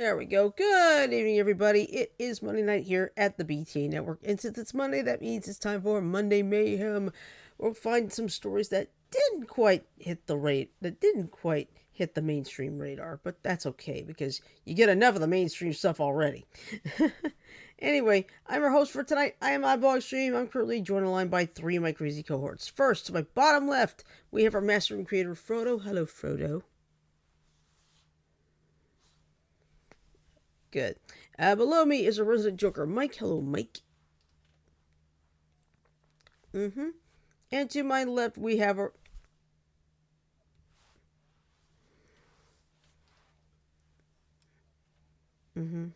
There we go. Good evening, everybody. It is Monday night here at the BTA Network. And since it's Monday, that means it's time for Monday Mayhem. We'll find some stories that didn't quite hit the mainstream radar. But that's okay because you get enough of the mainstream stuff already. Anyway, I'm your host for tonight. I am Eyeball Extreme. I'm currently joined online by three of my crazy cohorts. First, to my bottom left, we have our master and creator, Frodo. Hello, Frodo. Good. Below me is a resident Joker, Mike. Hello, Mike. Mm-hmm. And to my left, we have our... Mm-hmm.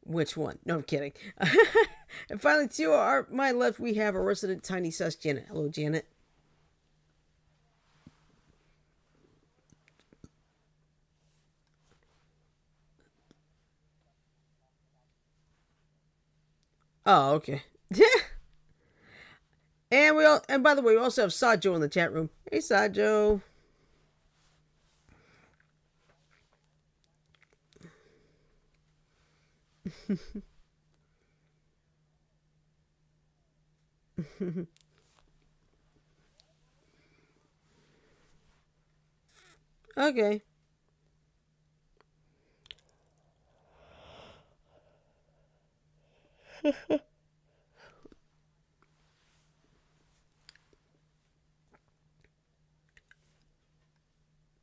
Which one? No, I'm kidding. And finally, to my left, we have a resident Tiny Sus, Janet. Hello, Janet. Oh, okay. And by the way, we also have Sajo in the chat room. Hey, Sajo. Okay.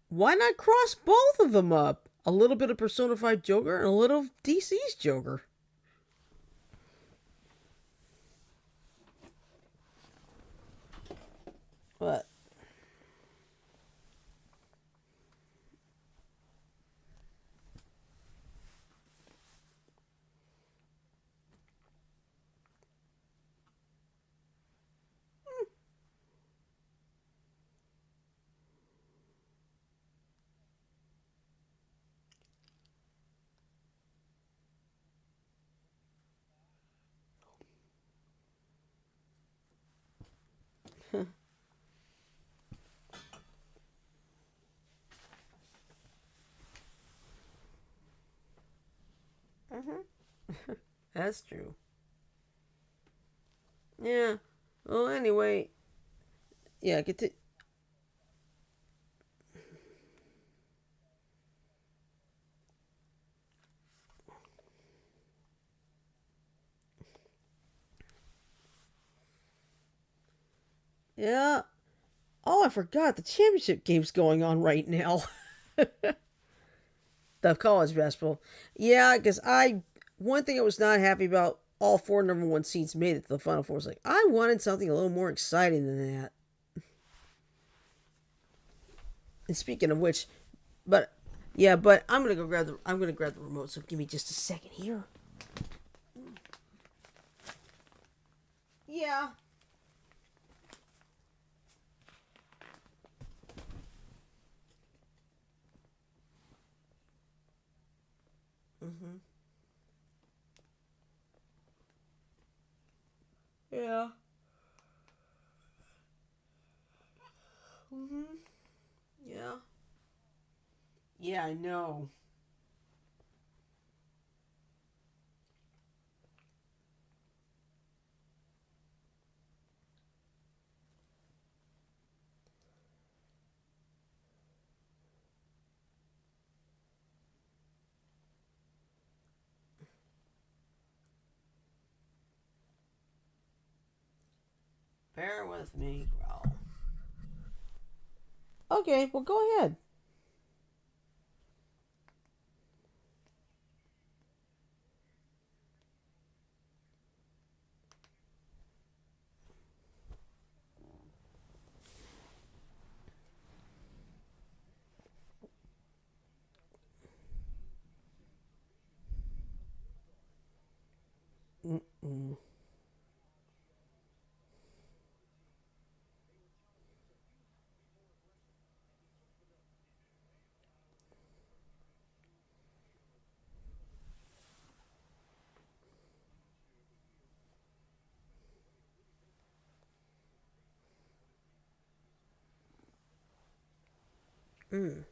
Why not cross both of them up? A little bit of Persona 5 Joker and a little DC's Joker. What? That's true. Yeah. Well, anyway, yeah. Get to. Yeah. Oh, I forgot the championship game's going on right now. The college basketball. Yeah, because one thing I was not happy about, all four number one seeds made it to the final four. Was like I wanted something a little more exciting than that. And speaking of which, but yeah, but I'm gonna grab the remote. So give me just a second here. Yeah. Mhm. Yeah. Mhm. Yeah. Yeah, I know. Bear with me, Growl. Okay, well go ahead. Mm-mm. Mm.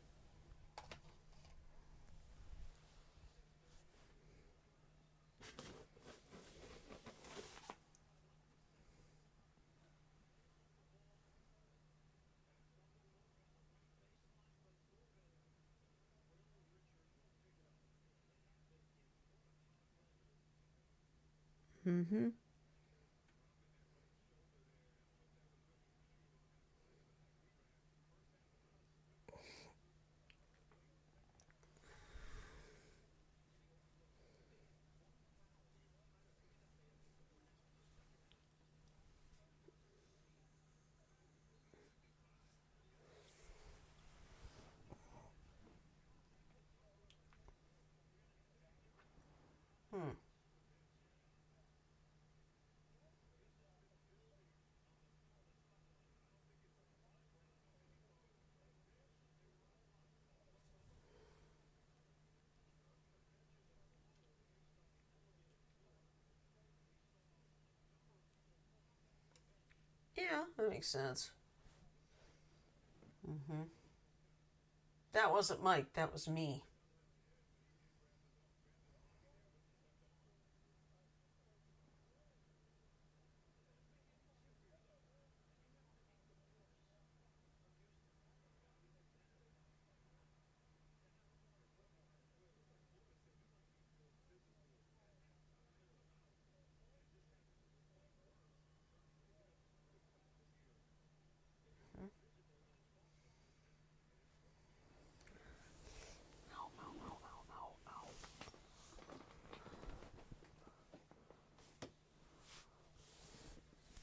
Mm-hmm. Hmm. Yeah, that makes sense. Mm-hmm. That wasn't Mike. That was me.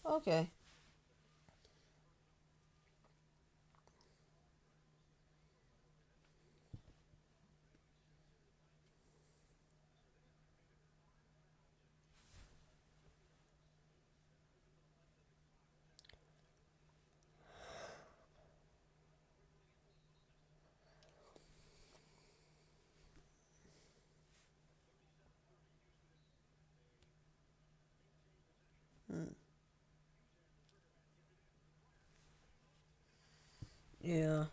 Okay. Mm. Yeah.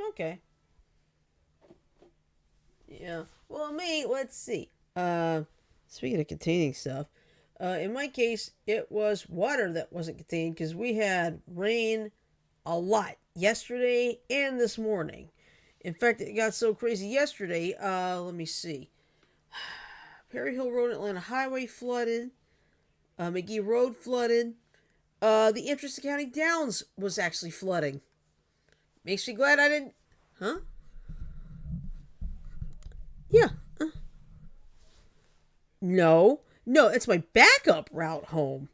Okay. Yeah. Well, me, let's see. Speaking of containing stuff, in my case, it was water that wasn't contained because we had rain a lot yesterday and this morning. In fact, it got so crazy yesterday. Let me see. Perry Hill Road, Atlanta Highway flooded. McGee Road flooded. The Interested County Downs was actually flooding. Makes me glad I didn't. Huh? Yeah. No. No, it's my backup route home.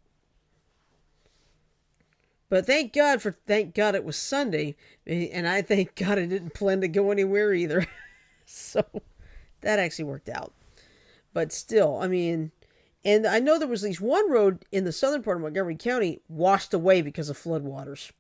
But thank God it was Sunday, and I thank God I didn't plan to go anywhere either. So that actually worked out. But still, I mean, and I know there was at least one road in the southern part of Montgomery County washed away because of floodwaters.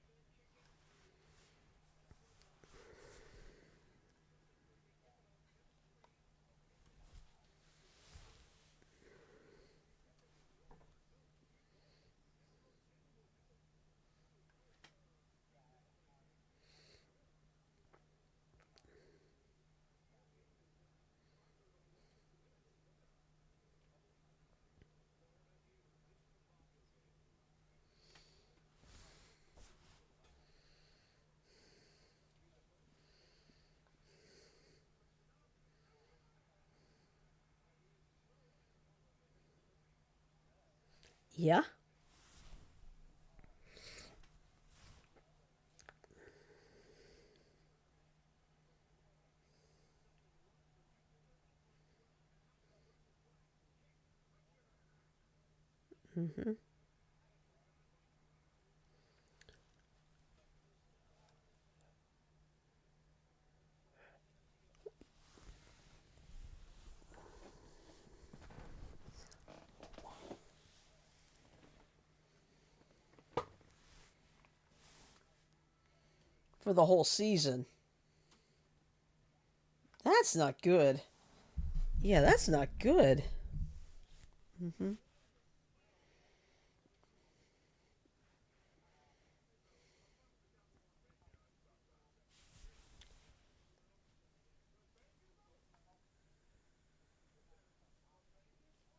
Yeah. Hmm. for the whole season. That's not good. Yeah, that's not good. Mm-hmm.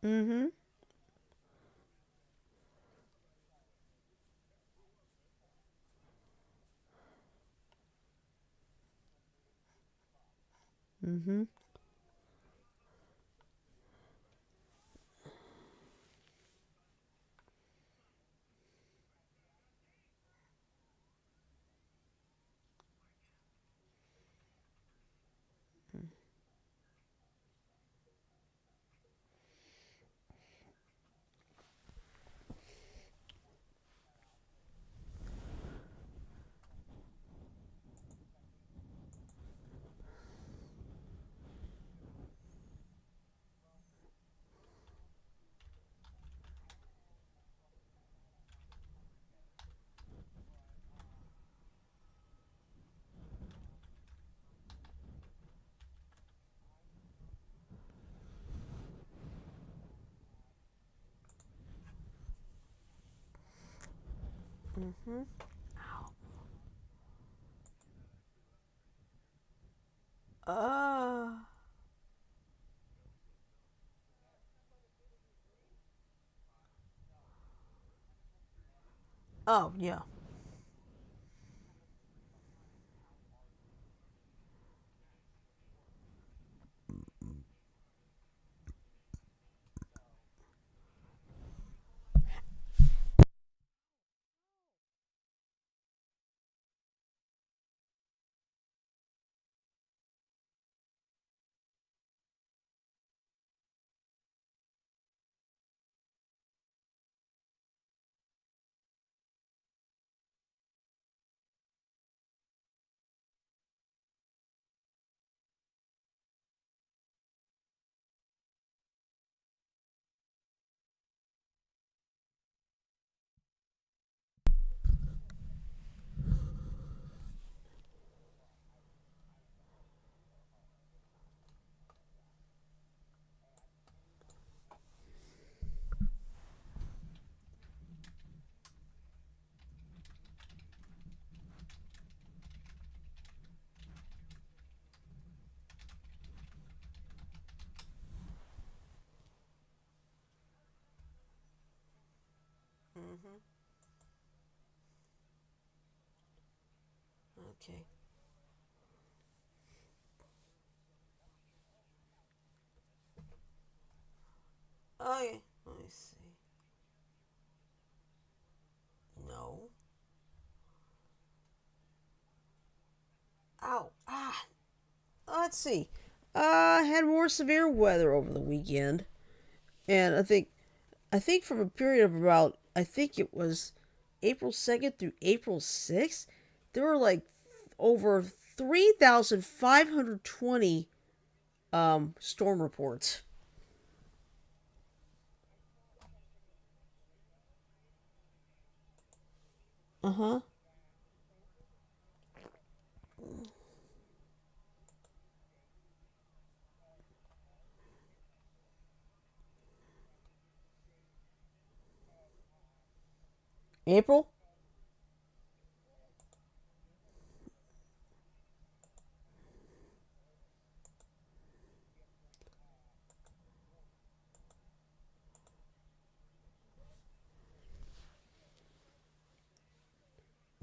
Mm-hmm. Mm-hmm. Mm-hmm. Uh. Oh, yeah. Mm-hmm. Okay. Okay. Let me see. No. Ow. Ah. Let's see. Had more severe weather over the weekend, and I think from a period of about I think it was April 2nd through April 6th, there were like over 3,520 storm reports. Uh huh. April.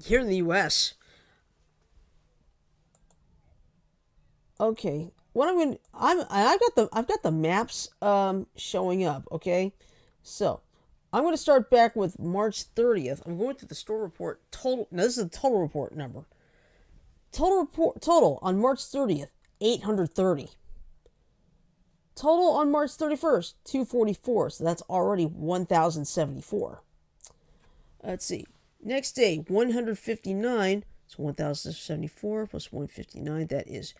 Here in the U.S. Okay. What I'm going I've got the maps showing up, okay? So, I'm going to start back with March 30th. I'm going to the store report total. Now this is the total report number. Total on March 30th, 830. Total on March 31st, 244. So that's already 1074. Let's see. Next day, 159. So 1074 plus 159, that is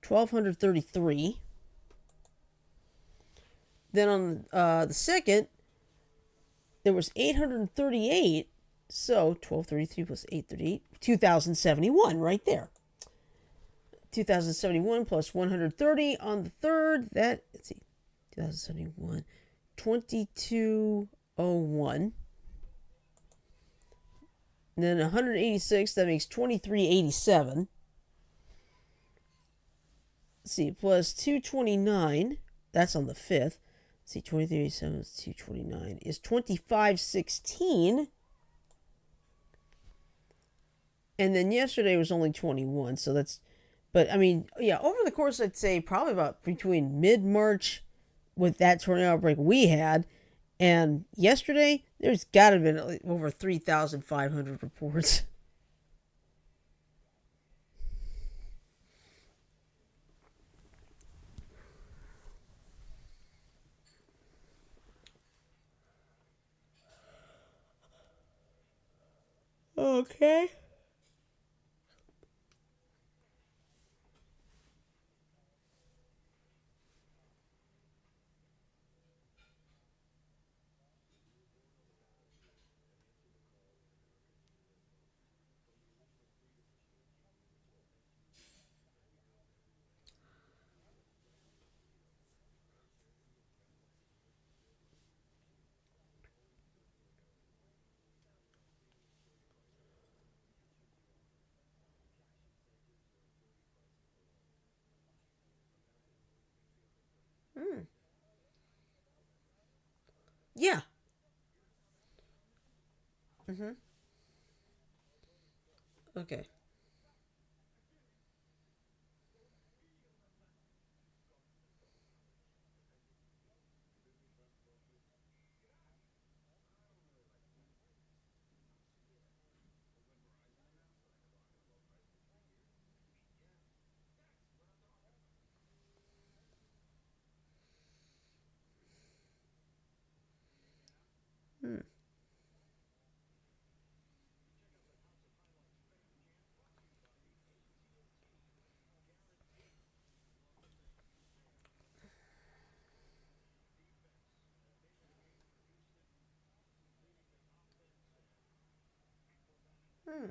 1233. Then on the second, there was 838. So 1233 plus 838, 2071 right there. 2071 plus 130 on the third. That, let's see, 2071, 2201. And then 186, that makes 2387. Let's see, plus 229, that's on the fifth. Let's see, 2387 is 229 is 2516. And then yesterday was only 21, so that's, but I mean, yeah, over the course, I'd say probably about between mid March with that tornado outbreak we had and yesterday, there's got to have been over 3,500 reports. Okay. Hmm. Yeah. Mm-hmm. Okay. Hmm. Hmm.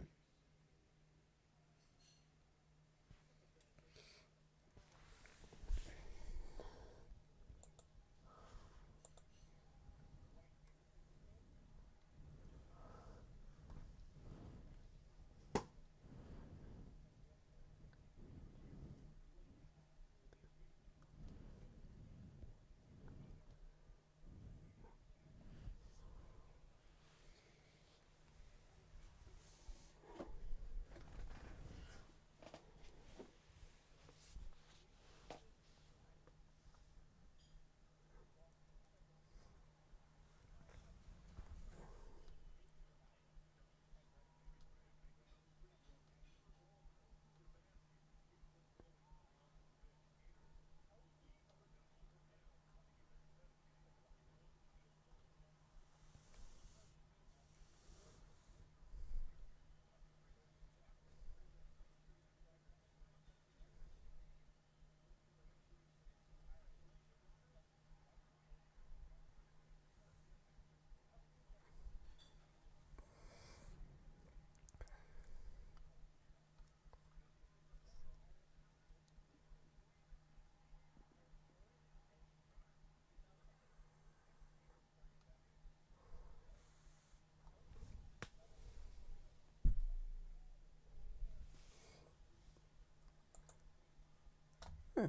Hmm.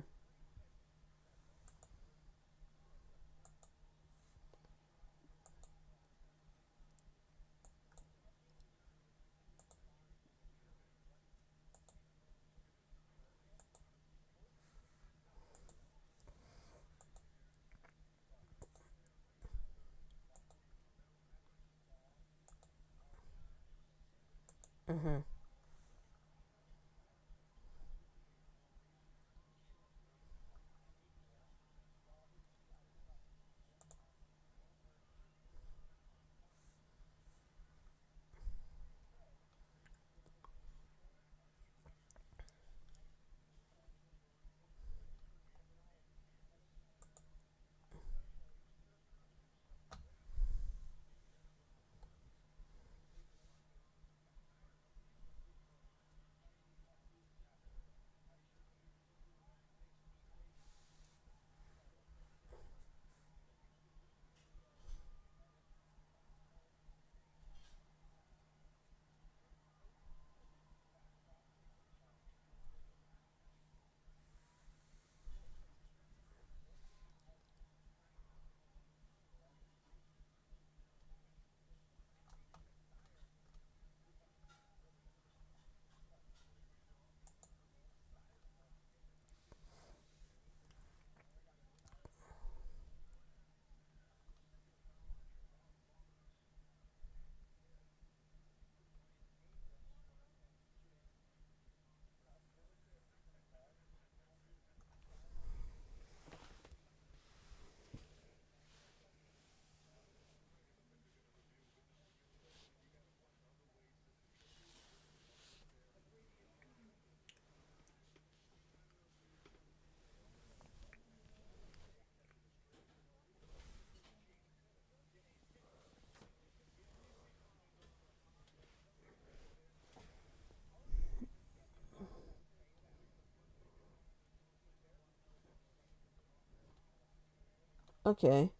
Mm-hmm. Okay.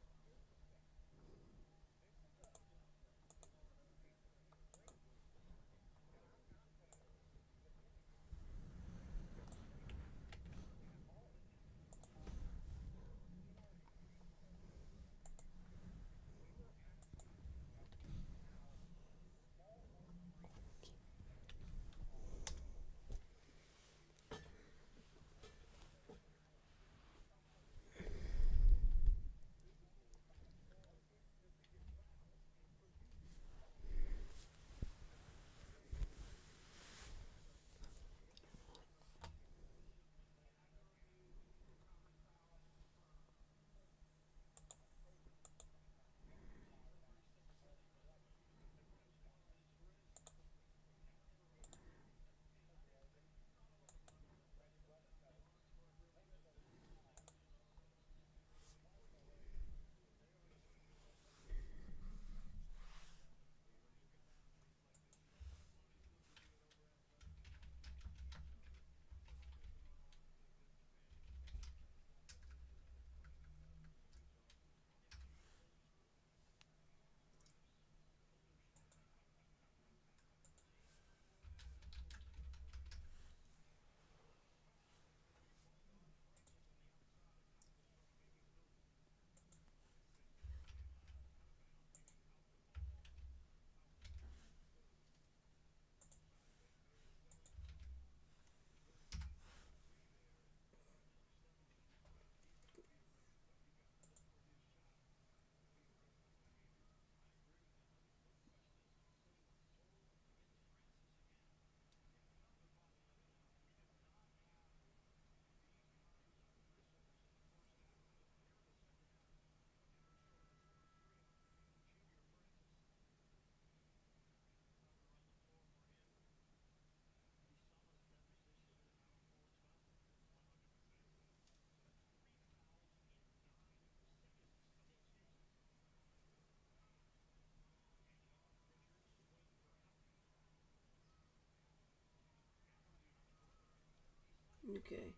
Okay.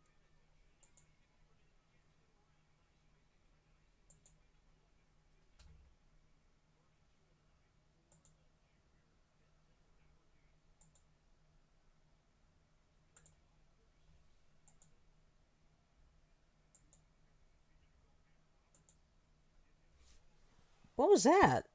What was that?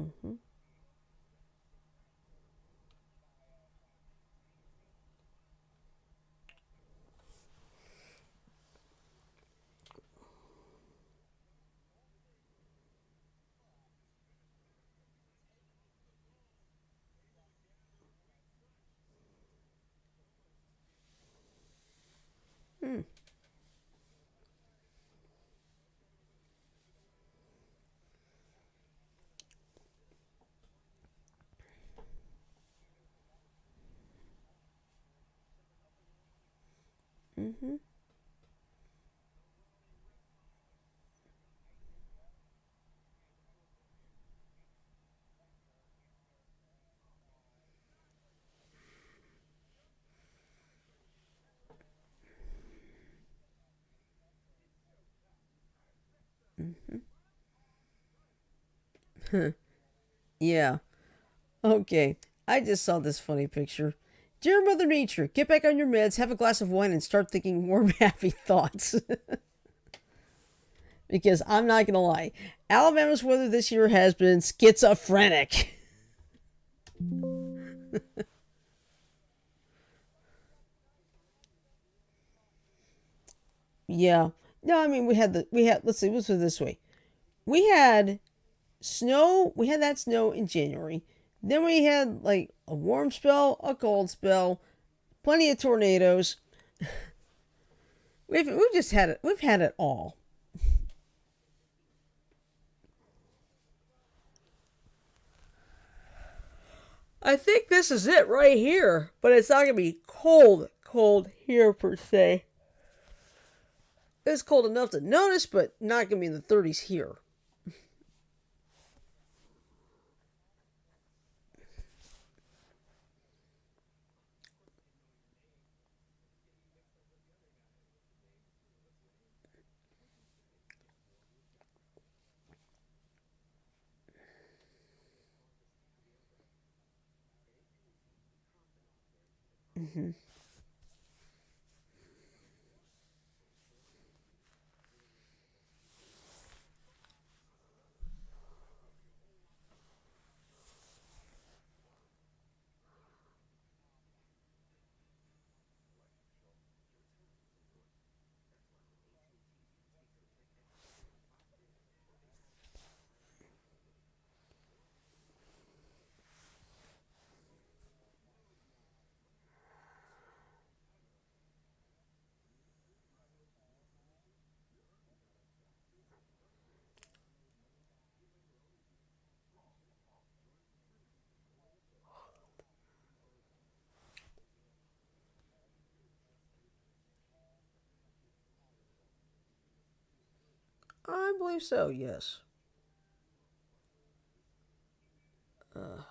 Mm-hmm. Mm. Mm-hmm. Mm-hmm. Yeah. Okay. I just saw this funny picture. Dear Mother Nature, get back on your meds, have a glass of wine, and start thinking warm, happy thoughts. Because I'm not going to lie, Alabama's weather this year has been schizophrenic. Yeah. No, I mean let's see, let's put it this way. We had we had that snow in January. Then we had like a warm spell, a cold spell, plenty of tornadoes. We've just had it. We've had it all. I think this is it right here, but it's not gonna be cold here per se. It's cold enough to notice, but not gonna be in the 30s here. Mm-hmm. I believe so. Yes. Uh,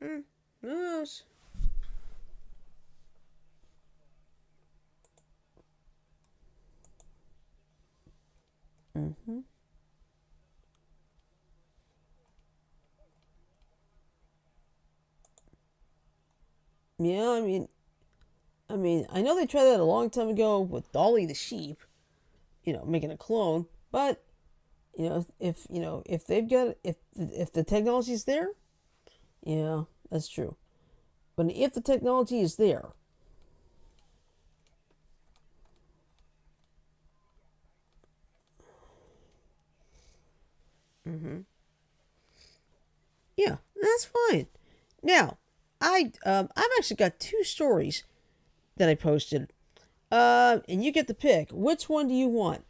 mm, yes. Mm-hmm. Yeah. I know they tried that a long time ago with Dolly the sheep. Making a clone, but if they've got if the technology's there, yeah, that's true. But if the technology is there, mm-hmm. Yeah, that's fine. Now, I've actually got two stories that I posted. And you get to pick. Which one do you want?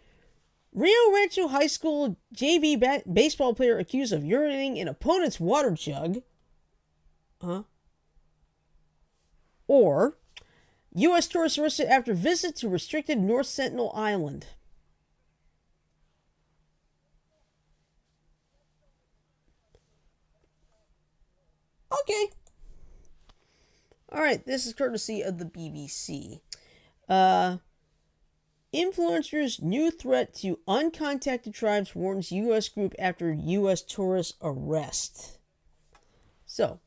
Rio Rancho High School JV baseball player accused of urinating in opponent's water jug. Huh? Or U.S. tourist arrested after visit to restricted North Sentinel Island. Okay. All right. This is courtesy of the BBC. Uh, Influencers' new threat to uncontacted tribes warns U.S. group after U.S. tourist arrest. So,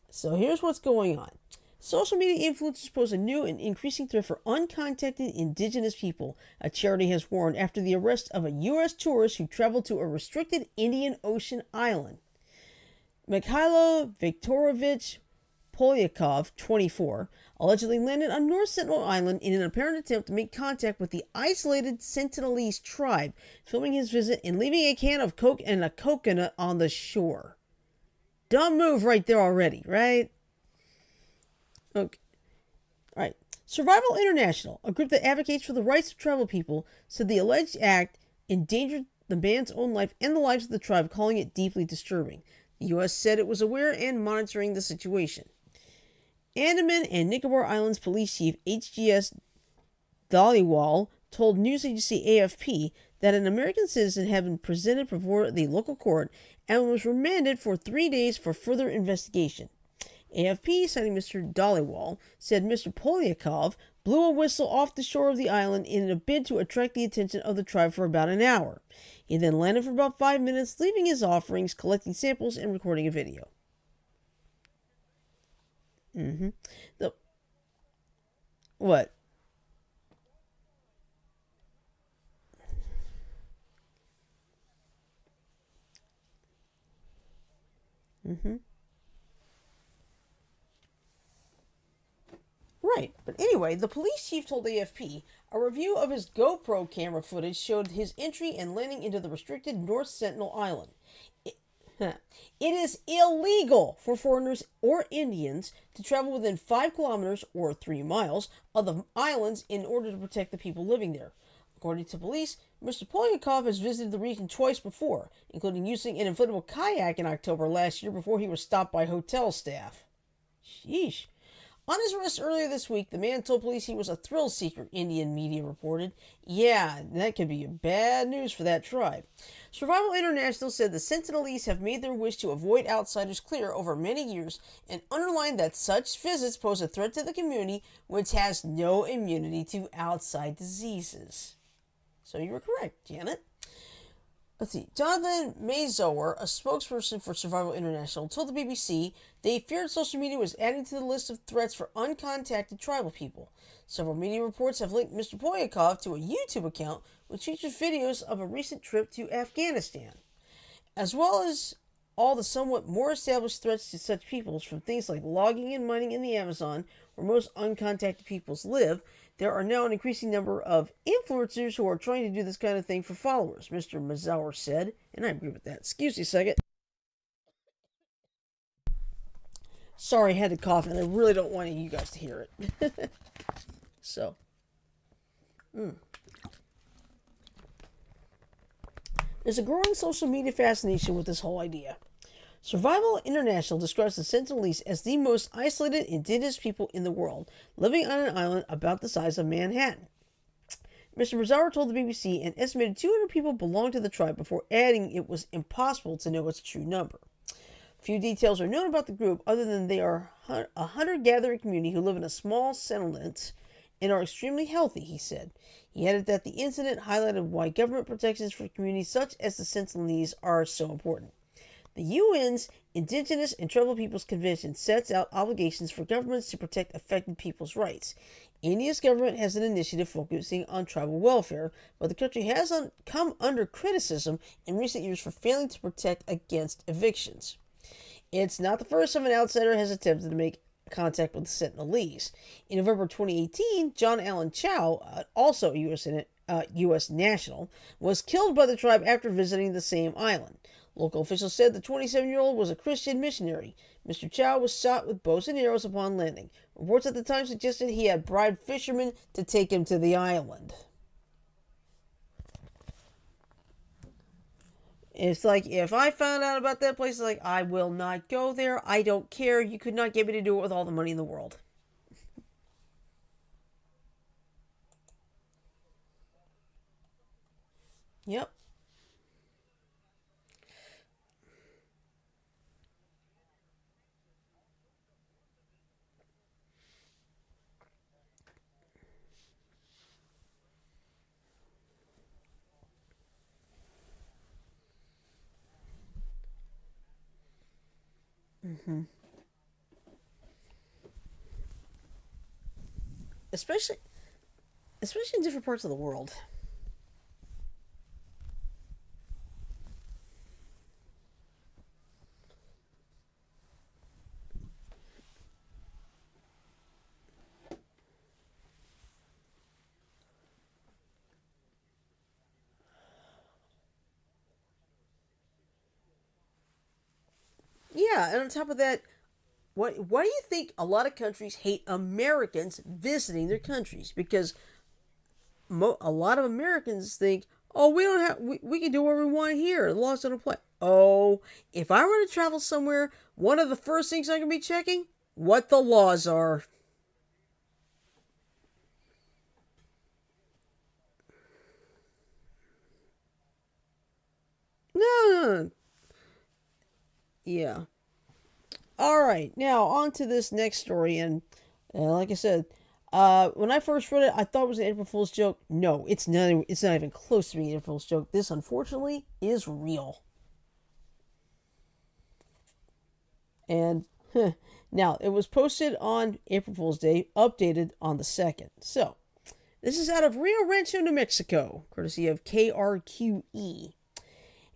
so here's what's going on. Social media influencers pose a new and increasing threat for uncontacted indigenous people, a charity has warned after the arrest of a U.S. tourist who traveled to a restricted Indian Ocean island. Mikhailo Viktorovich Polyakov, 24, allegedly landed on North Sentinel Island in an apparent attempt to make contact with the isolated Sentinelese tribe, filming his visit and leaving a can of Coke and a coconut on the shore. Dumb move right there already, right? Okay. All right. Survival International, a group that advocates for the rights of tribal people, said the alleged act endangered the man's own life and the lives of the tribe, calling it deeply disturbing. The U.S. said it was aware and monitoring the situation. Andaman and Nicobar Islands Police Chief H.G.S. Dhaliwal told news agency AFP that an American citizen had been presented before the local court and was remanded for 3 days for further investigation. AFP, citing Mr. Dhaliwal, said Mr. Polyakov blew a whistle off the shore of the island in a bid to attract the attention of the tribe for about an hour. He then landed for about 5 minutes, leaving his offerings, collecting samples, and recording a video. The what? Right, but anyway, the police chief told AFP a review of his GoPro camera footage showed his entry and landing into the restricted North Sentinel Island. It is illegal for foreigners or Indians to travel within 5 kilometers or 3 miles of the islands in order to protect the people living there. According to police, Mr. Polyakov has visited the region twice before, including using an inflatable kayak in October last year before he was stopped by hotel staff. Sheesh. On his arrest earlier this week, the man told police he was a thrill seeker, Indian media reported. Yeah, that could be bad news for that tribe. Survival International said the Sentinelese have made their wish to avoid outsiders clear over many years and underlined that such visits pose a threat to the community, which has no immunity to outside diseases. So you were correct, Janet. Let's see. Jonathan Mazower, a spokesperson for Survival International, told the BBC they feared social media was adding to the list of threats for uncontacted tribal people. Several media reports have linked Mr. Polyakov to a YouTube account which features videos of a recent trip to Afghanistan, as well as all the somewhat more established threats to such peoples, from things like logging and mining in the Amazon, where most uncontacted peoples live. There are now an increasing number of influencers who are trying to do this kind of thing for followers, Mr. Mazower said, and I agree with that. Excuse me a second. Sorry, I had to cough, and I really don't want you guys to hear it. So. There's a growing social media fascination with this whole idea. Survival International describes the Sentinelese as the most isolated indigenous people in the world, living on an island about the size of Manhattan. Mr. Mazower told the BBC an estimated 200 people belong to the tribe before adding it was impossible to know its true number. Few details are known about the group other than they are a hunter-gathering community who live in a small settlement and are extremely healthy, he said. He added that the incident highlighted why government protections for communities such as the Sentinelese are so important. The UN's Indigenous and Tribal Peoples Convention sets out obligations for governments to protect affected people's rights. India's government has an initiative focusing on tribal welfare, but the country has come under criticism in recent years for failing to protect against evictions. It's not the first time an outsider has attempted to make contact with the Sentinelese. In November 2018, John Allen Chow, also a U.S. national, was killed by the tribe after visiting the same island. Local officials said the 27-year-old was a Christian missionary. Mr. Chow was shot with bows and arrows upon landing. Reports at the time suggested he had bribed fishermen to take him to the island. It's like, if I found out about that place, it's like, I will not go there. I don't care. You could not get me to do it with all the money in the world. Yep. Especially, especially in different parts of the world. Yeah, and on top of that, why do you think a lot of countries hate Americans visiting their countries? Because a lot of Americans think, Oh, we don't have. We can do what we want here. The laws don't apply. Oh, if I were to travel somewhere, one of the first things I'm gonna be checking what the laws are. No, no, no. Yeah. All right. Now on to this next story, and like I said, when I first read it, I thought it was an April Fool's joke. No, it's not. It's not even close to being an April Fool's joke. This, unfortunately, is real. And now it was posted on April Fool's Day, updated on the 2nd. So this is out of Rio Rancho, New Mexico, courtesy of KRQE.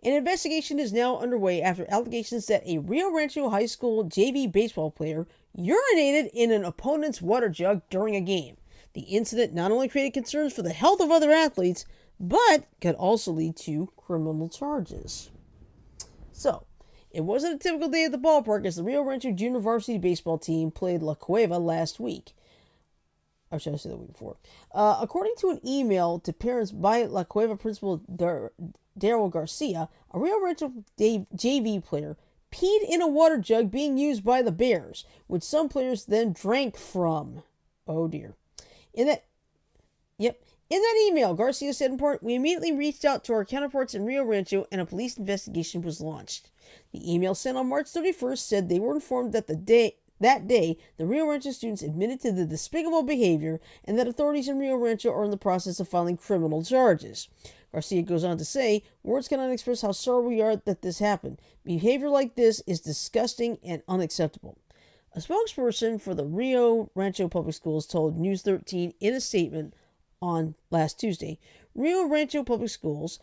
An investigation is now underway after allegations that a Rio Rancho High School JV baseball player urinated in an opponent's water jug during a game. The incident not only created concerns for the health of other athletes, but could also lead to criminal charges. So, it wasn't a typical day at the ballpark as the Rio Rancho Junior Varsity baseball team played La Cueva last week. Or should I say the week before? According to an email to parents by La Cueva principal Daryl Garcia, a Rio Rancho JV player peed in a water jug being used by the Bears, which some players then drank from. Oh dear. In that Yep. In that email, Garcia said in part, we immediately reached out to our counterparts in Rio Rancho and a police investigation was launched. The email sent on March 31st said they were informed that that day, the Rio Rancho students admitted to the despicable behavior and that authorities in Rio Rancho are in the process of filing criminal charges. Garcia goes on to say, words cannot express how sorry we are that this happened. Behavior like this is disgusting and unacceptable. A spokesperson for the Rio Rancho Public Schools told News 13 in a statement on last Tuesday, Rio Rancho Public Schools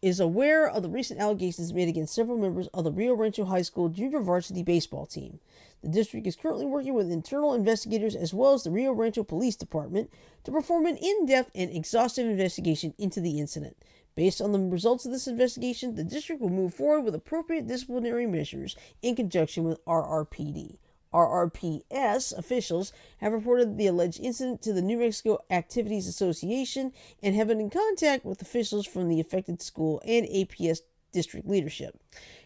is aware of the recent allegations made against several members of the Rio Rancho High School junior varsity baseball team. The district is currently working with internal investigators as well as the Rio Rancho Police Department to perform an in-depth and exhaustive investigation into the incident. Based on the results of this investigation, the district will move forward with appropriate disciplinary measures in conjunction with RRPD. RRPS officials have reported the alleged incident to the New Mexico Activities Association and have been in contact with officials from the affected school and APS district leadership.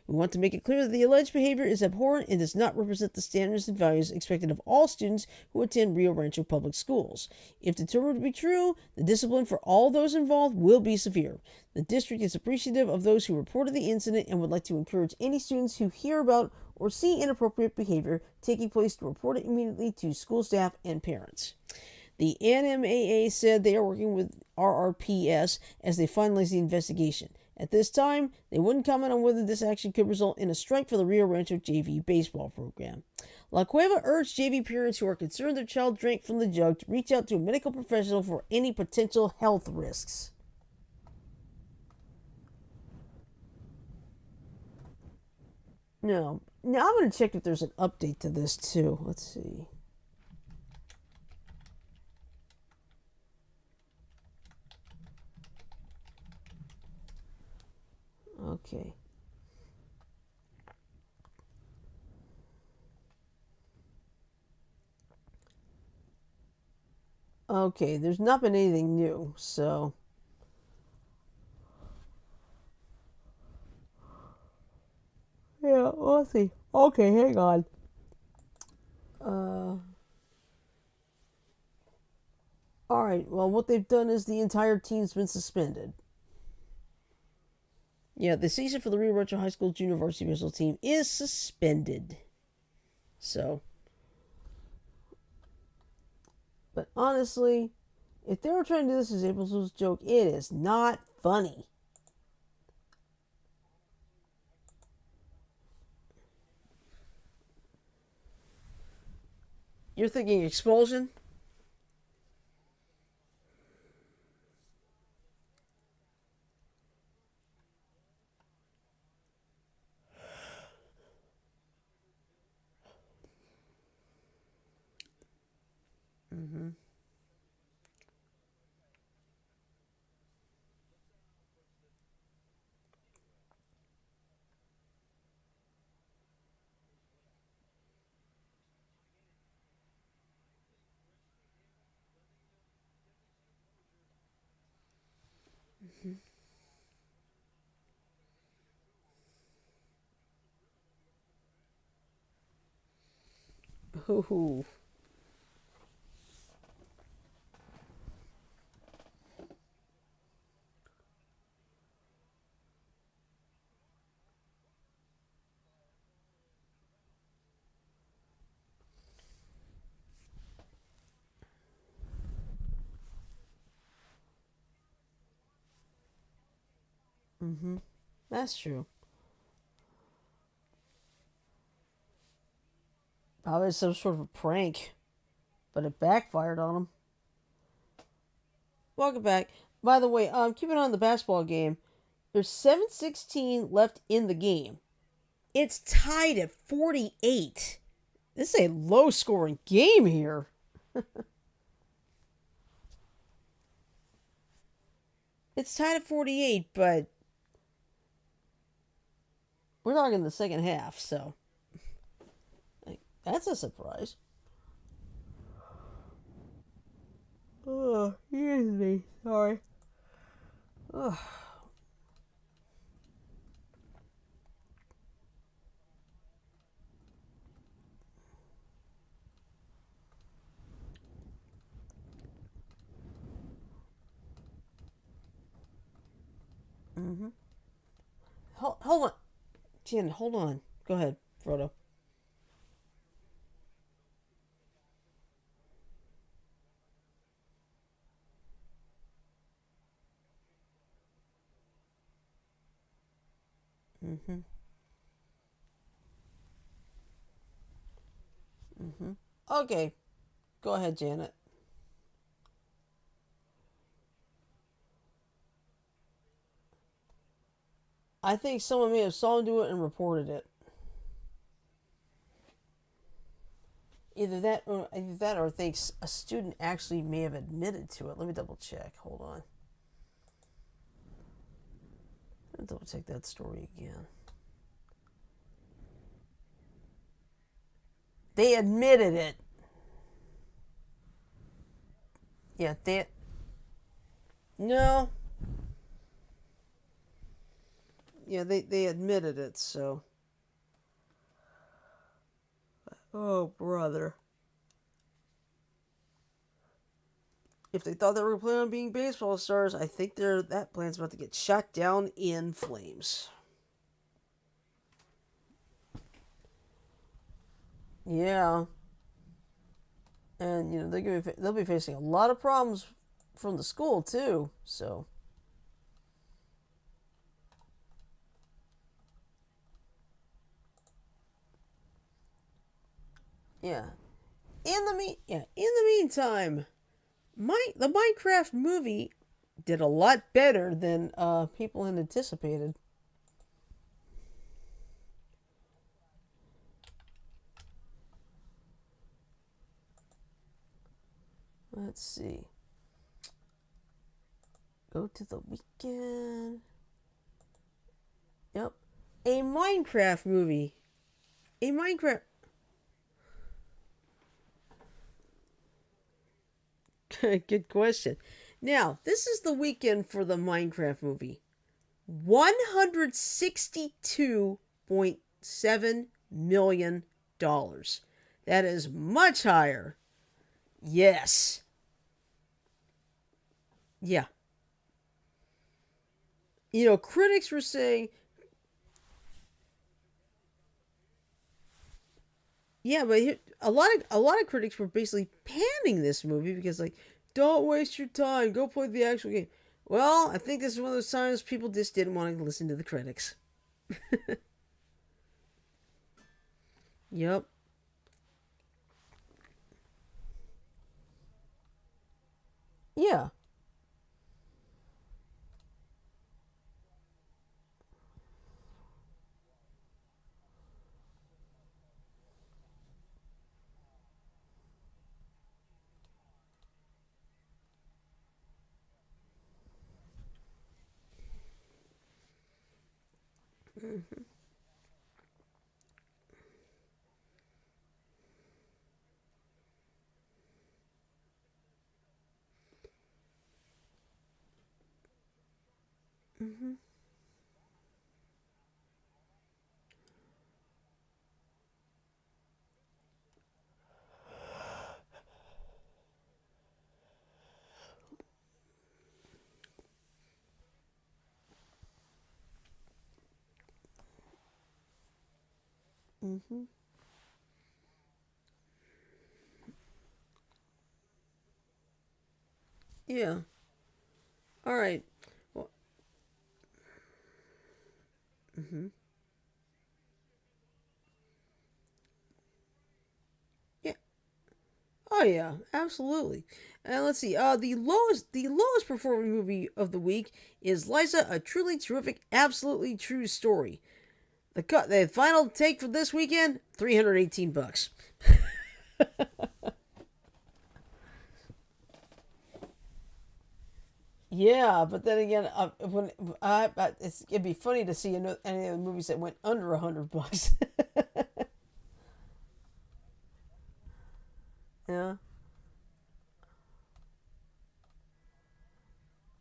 We want to make it clear that the alleged behavior is abhorrent and does not represent the standards and values expected of all students who attend Rio Rancho Public Schools. If determined to be true, the discipline for all those involved will be severe. The district is appreciative of those who reported the incident and would like to encourage any students who hear about or see inappropriate behavior taking place to report it immediately to school staff and parents. The NMAA said they are working with RRPS as they finalize the investigation. At this time, they wouldn't comment on whether this action could result in a strike for the Rio Rancho JV baseball program. La Cueva urged JV parents who are concerned their child drank from the jug to reach out to a medical professional for any potential health risks. Now I'm going to check if there's an update to this too. Let's see. Okay. Okay, there's not been anything new, so. Yeah, let's see. Okay, hang on. Uh. Alright, well, what they've done is the entire team's been suspended. Yeah, the season for the Rio Rancho High School Junior Varsity Baseball team is suspended. So. But honestly, if they were trying to do this as April Fool's joke, it is not funny. You're thinking expulsion? Mm-hmm. Ooh. Mm-hmm. That's true. Probably some sort of a prank, but it backfired on him. Welcome back. By the way, keeping on the basketball game, there's 7:16 left in the game. It's tied at 48. This is a low scoring game here. It's tied at 48, but we're talking the second half, so that's a surprise. Oh, excuse me. Sorry. Oh. Mm-hmm. Hold on. Jen, hold on. Go ahead, Frodo. Mm-hmm. Mm-hmm. Okay, go ahead, Janet. I think someone may have saw him do it and reported it. Either that or thinks a student actually may have admitted to it. Let me double check. Hold on. Let me double check that story again. They admitted it. Yeah, they. No. Yeah, they admitted it. So. Oh brother. If they thought they were planning on being baseball stars, I think that plan's about to get shot down in flames. Yeah, and they'll be facing a lot of problems from the school too. So yeah. In the meantime, the Minecraft movie did a lot better than people had anticipated. Let's see. Go to the weekend. Yep, a Minecraft movie. A Minecraft. Good question. Now, this is the weekend for the Minecraft movie. $162.7 million. That is much higher. Yes. Yeah. Critics were saying, yeah, but a lot of critics were basically panning this movie because like, don't waste your time, go play the actual game. Well, I think this is one of those times people just didn't want to listen to the critics. Yep. Yeah. Mm-hmm. Mm-hmm. Mm-hmm. Yeah. All right. Well, mm-hmm. Yeah. Oh yeah, absolutely. And let's see. The lowest performing movie of the week is Liza, a truly terrific, absolutely true story. The final take for this weekend, $318. Yeah, but then again, it'd be funny to see any of the movies that went under $100. Yeah.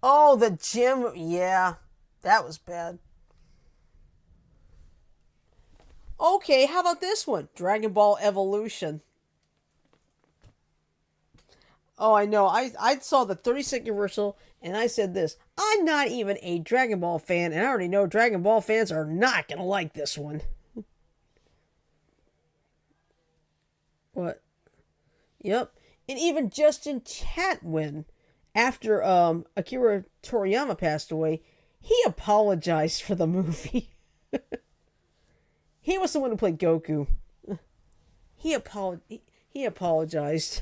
Oh, the gym. Yeah, that was bad. Okay, how about this one? Dragon Ball Evolution. Oh, I know. I saw the 30-second commercial and I said this. I'm not even a Dragon Ball fan, and I already know Dragon Ball fans are not gonna like this one. What? Yep. And even Justin Chatwin, after Akira Toriyama passed away, he apologized for the movie. He was the one who played Goku. He apologized.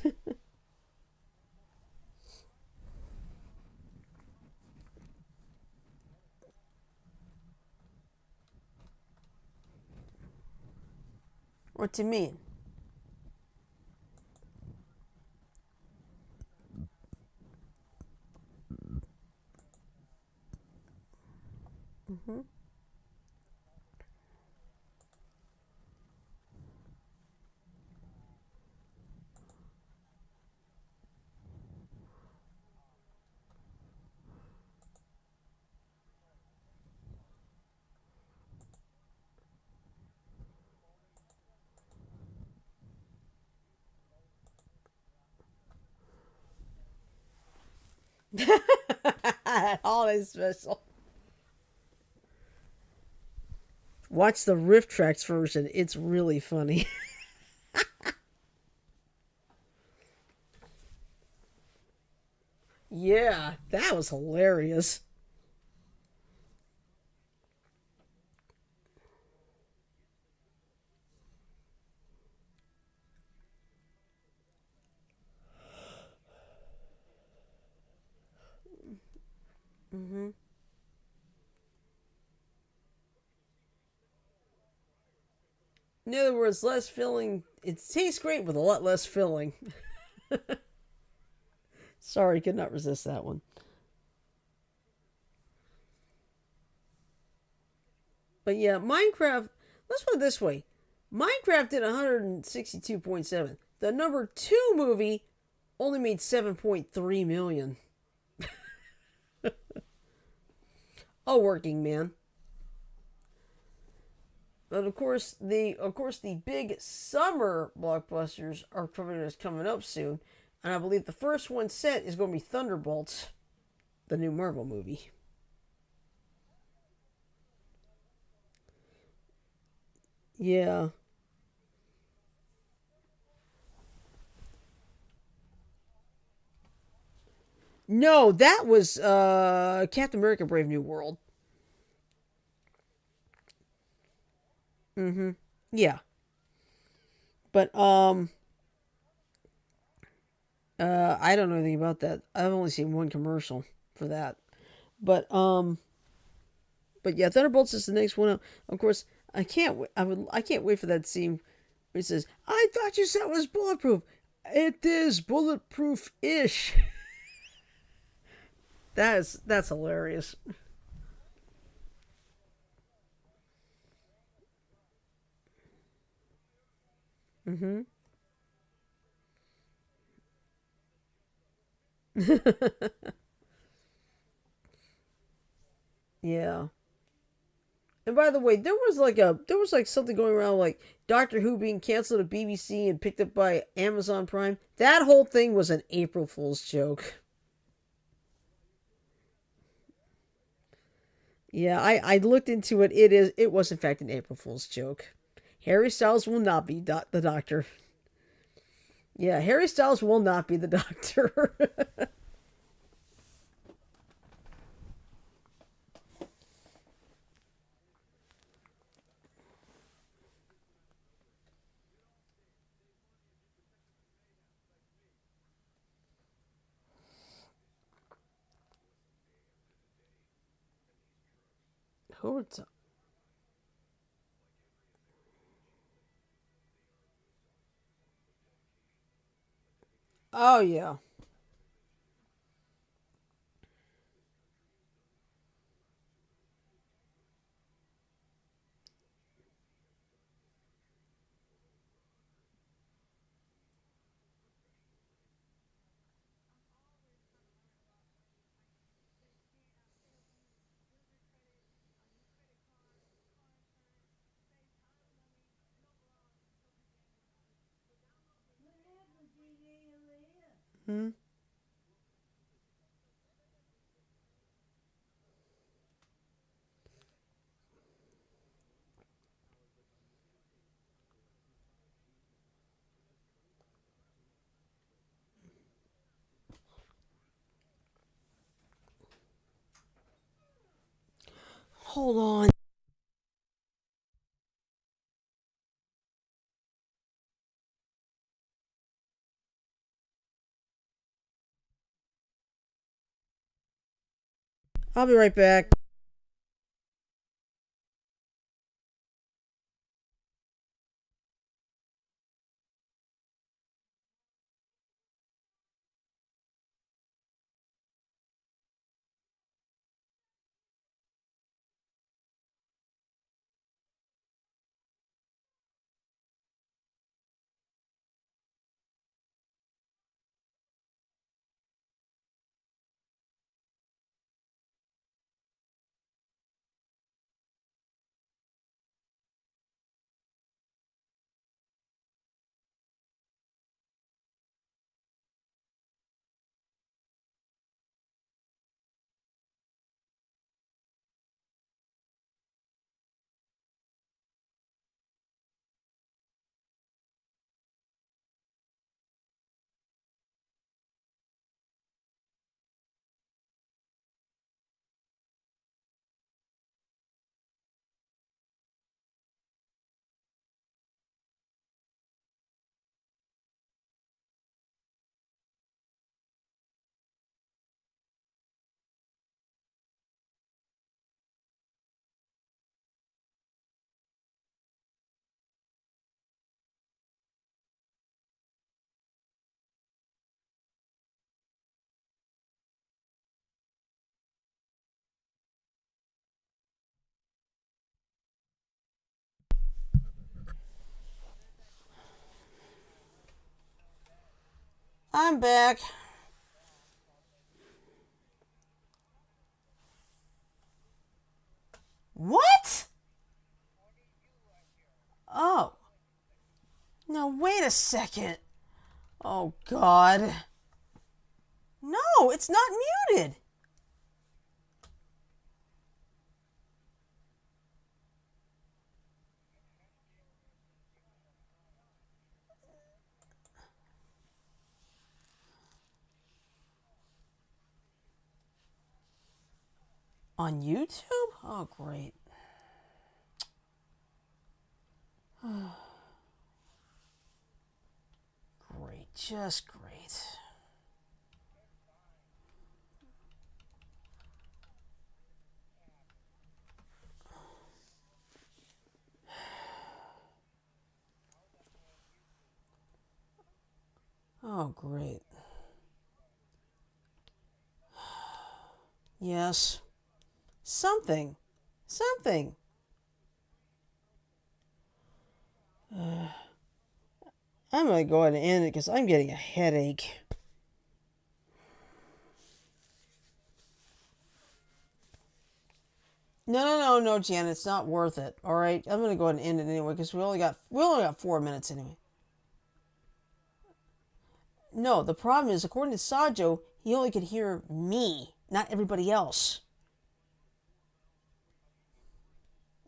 What do you mean? Hmm. Holiday special. Watch the Rift Tracks version. It's really funny. Yeah, that was hilarious. Hmm. In other words, less filling. It tastes great with a lot less filling. Sorry, could not resist that one. But yeah, Minecraft. Let's put it this way: Minecraft did 162.7. The number two movie only made 7.3 million. A working man. But of course the big summer blockbusters are coming up soon, and I believe the first one set is going to be Thunderbolts, the new Marvel movie. Yeah. No, that was Captain America: Brave New World. Mm-hmm. Yeah, but I don't know anything about that. I've only seen one commercial for that. But but yeah, Thunderbolts is the next one up. Of course, I can't wait for that scene where he says, "I thought you said it was bulletproof. It is bulletproof ish." That's hilarious. Mm-hmm. Yeah. And by the way, there was like something going around like Doctor Who being canceled at BBC and picked up by Amazon Prime. That whole thing was an April Fool's joke. Yeah, I looked into it. It was in fact an April Fool's joke. Harry Styles will not be the doctor. Yeah, Harry Styles will not be the doctor. Who are Oh yeah. Hmm. Hold on. I'll be right back. I'm back. What? Oh. Now wait a second. Oh God. No, it's not muted. On YouTube? Oh great. Great. Just great. Oh great. Yes. Something. Something. I'm gonna go ahead and end it because I'm getting a headache. No, Jan, it's not worth it. All right, I'm gonna go ahead and end it anyway because we only got 4 minutes anyway. No, the problem is, according to Sajo, he only could hear me, not everybody else.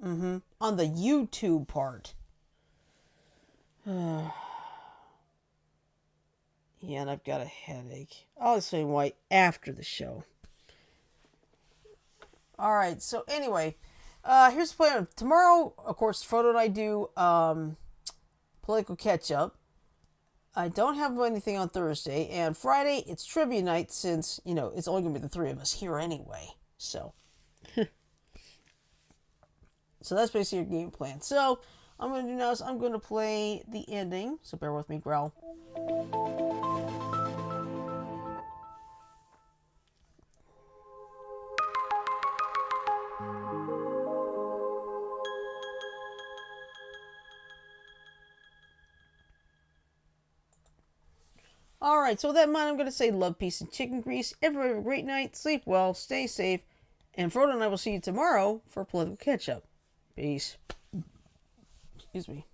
On the YouTube part. Yeah, and I've got a headache. I'll explain why after the show. Alright, so anyway, here's the plan. Tomorrow, of course, Frodo and I do political catch-up. I don't have anything on Thursday, and Friday, it's trivia night since, it's only going to be the three of us here anyway. So, so that's basically your game plan. So, I'm going to do now is I'm going to play the ending, so bear with me, Growl. Alright, so with that in mind, I'm going to say love, peace, and chicken grease. Everybody have a great night, sleep well, stay safe, and Frodo and I will see you tomorrow for political catch-up. Peace. Excuse me.